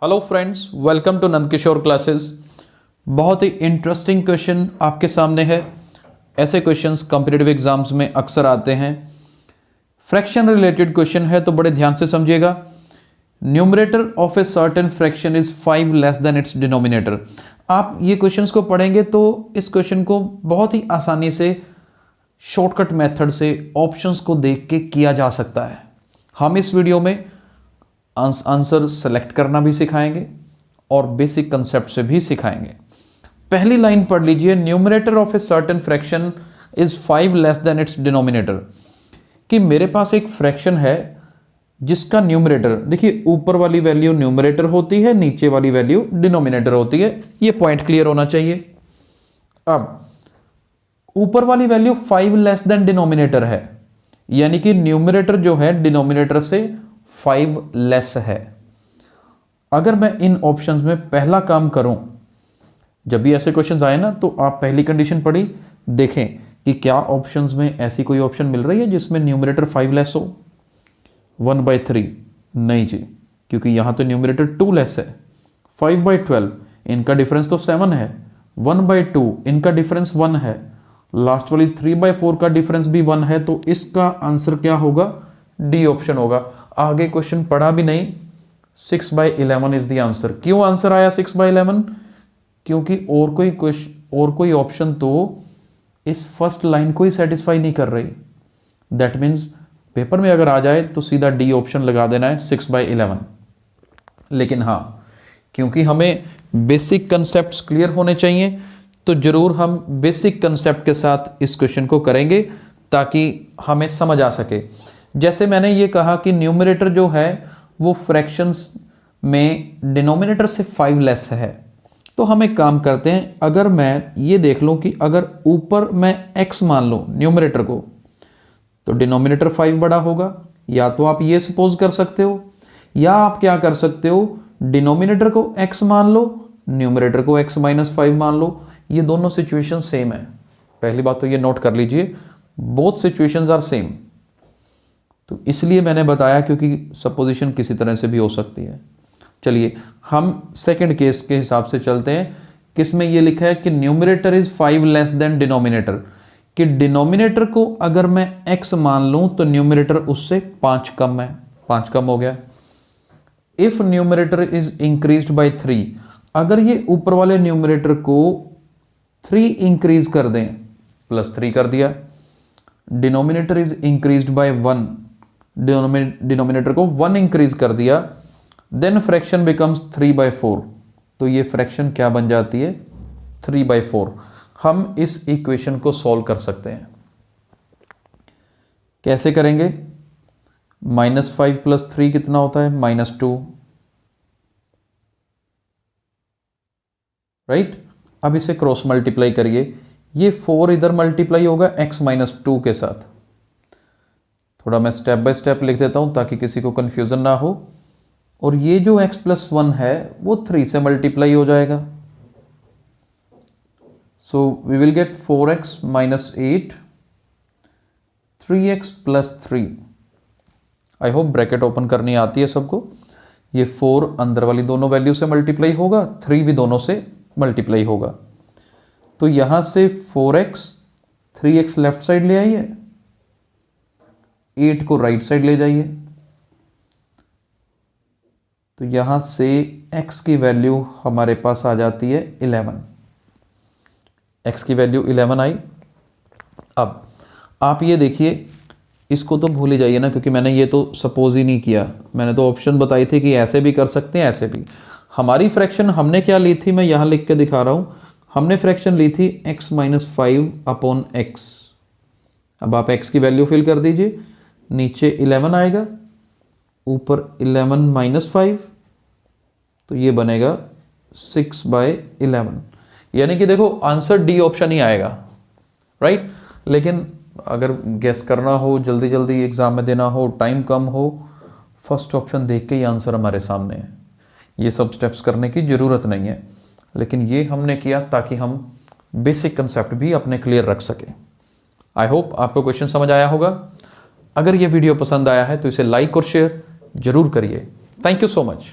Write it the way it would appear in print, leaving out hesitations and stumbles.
Hello friends, welcome to Nandkishore classes. बहुत ही interesting question आपके सामने है। ऐसे क्वेश्चंस कॉम्पिटिटिव एग्जाम्स में अक्सर आते हैं। फ्रैक्शन रिलेटेड क्वेश्चन है तो बड़े ध्यान से समझिएगा। Numerator of a certain fraction is 5 less than it's denominator. आप ये क्वेश्चंस को पढ़ेंगे तो इस क्वेश्चन को बहुत ही आसानी से शॉर्टकट मेथड से ऑप्शंस को देख के किया जा सकता है। हम इस वीडियो में आंसर सेलेक्ट करना भी सिखाएंगे और बेसिक कंसेप्ट से भी सिखाएंगे। पहली लाइन पढ़ लीजिए, numerator of a certain fraction is 5 less than it's denominator. कि मेरे पास एक फ्रैक्शन है जिसका न्यूमरेटर, देखिए ऊपर वाली वैल्यू न्यूमरेटर होती है, नीचे वाली वैल्यू डिनोमिनेटर होती है। ये पॉइंट क्लियर होना चाहिए। अब ऊपर वाली वैल्यू 5 लेस देन डिनोमिनेटर है, यानी कि न्यूमरेटर जो है डिनोमिनेटर से 5 लेस है। अगर मैं इन ऑप्शंस में पहला काम करूं, जब भी ऐसे क्वेश्चंस आए ना तो आप पहली कंडीशन पढ़ी देखें कि क्या ऑप्शंस में ऐसी कोई ऑप्शन मिल रही है जिसमें न्यूमरेटर 5 लेस हो। 1/3 नहीं जी, क्योंकि यहां तो न्यूमरेटर 2 लेस है। 5/12 इनका डिफरेंस तो 7 है। 1/2 इनका डिफरेंस 1 है। लास्ट वाली 3/4 का डिफरेंस भी 1 है। तो इसका आंसर क्या होगा? डी ऑप्शन होगा। आगे क्वेश्चन पढ़ा भी नहीं, 6/11 इज द आंसर। क्यों आंसर आया 6/11? क्योंकि और कोई ऑप्शन तो इस फर्स्ट लाइन को ही सेटिस्फाई नहीं कर रही। दैट मीन्स पेपर में अगर आ जाए तो सीधा डी ऑप्शन लगा देना है 6/11। लेकिन हाँ, क्योंकि हमें बेसिक कंसेप्ट्स क्लियर होने चाहिए तो जरूर हम बेसिक कंसेप्ट के साथ इस क्वेश्चन को करेंगे ताकि हमें समझ आ सके। जैसे मैंने ये कहा कि न्यूमरेटर जो है वो फ्रैक्शंस में डिनोमिनेटर से 5 लेस है, तो हम एक काम करते हैं, अगर मैं ये देख लूं कि अगर ऊपर मैं x मान लूं न्यूमरेटर को, तो डिनोमिनेटर 5 बड़ा होगा। या तो आप ये सपोज कर सकते हो, या आप क्या कर सकते हो, डिनोमिनेटर को x मान लो, न्यूमरेटर को x-5 मान लो। ये दोनों सिचुएशन सेम है। पहली बात तो ये नोट कर लीजिए, बोथ सिचुएशंस आर सेम। तो इसलिए मैंने बताया क्योंकि सपोजिशन किसी तरह से भी हो सकती है। चलिए हम सेकंड केस के हिसाब से चलते हैं। किसमें ये लिखा है कि numerator is 5 less than denominator, कि डिनोमिनेटर को अगर मैं x मान लूं तो न्यूमरेटर उससे 5 कम है। 5 कम हो गया। If numerator is increased bye 3, अगर ये ऊपर वाले न्यूमरेटर को 3 इंक्रीज कर दें, +3 कर दिया। Denominator is increased by 1, denominator को 1 इंक्रीज कर दिया। Then fraction becomes 3/4। तो ये फ्रैक्शन क्या बन जाती है? 3/4। हम इस इक्वेशन को सॉल्व कर सकते हैं। कैसे करेंगे? -5 + 3 कितना होता है? -2, राइट। अब इसे क्रॉस मल्टीप्लाई करिए। ये 4 इधर मल्टीप्लाई होगा x-2 के साथ। थोड़ा मैं स्टेप बाय स्टेप लिख देता हूं ताकि किसी को कंफ्यूजन ना हो। और ये जो x+1 है वो 3 से मल्टीप्लाई हो जाएगा। So we will get 4x - 8, 3x + 3। I hope bracket open करनी आती है सबको। ये 4 अंदर वाली दोनों वैल्यू से मल्टीप्लाई होगा, 3 भी दोनों से मल्टीप्लाई होगा। तो यहां से 4x, 3x लेफ्ट साइड ले आइए, 8 को राइट साइड ले जाइए। तो यहां से x की वैल्यू हमारे पास आ जाती है 11। x की वैल्यू 11 आई। अब आप ये देखिए, इसको तो भूल ही जाइए ना, क्योंकि मैंने ये तो सपोज ही नहीं किया। मैंने तो ऑप्शन बताई थी कि ऐसे भी कर सकते हैं, ऐसे भी। हमारी फ्रैक्शन हमने क्या ली थी, मैं यहां लिख के दिखा रहा हूं। हमने फ्रैक्शन ली थी x-5/x। अब आप x की वैल्यू फिल कर दीजिए। नीचे 11 आएगा, ऊपर 11 - 5, तो ये बनेगा 6/11। यानी कि देखो आंसर डी ऑप्शन ही आएगा, राइट। लेकिन अगर गेस करना हो, जल्दी जल्दी एग्जाम में देना हो, टाइम कम हो, फर्स्ट ऑप्शन देख के ही आंसर हमारे सामने है। ये सब स्टेप्स करने की ज़रूरत नहीं है, लेकिन ये हमने किया ताकि हम बेसिक कंसेप्ट भी अपने क्लियर रख सकें। आई होप आपको क्वेश्चन समझ आया होगा। अगर ये वीडियो पसंद आया है तो इसे लाइक और शेयर जरूर करिए। Thank you so much.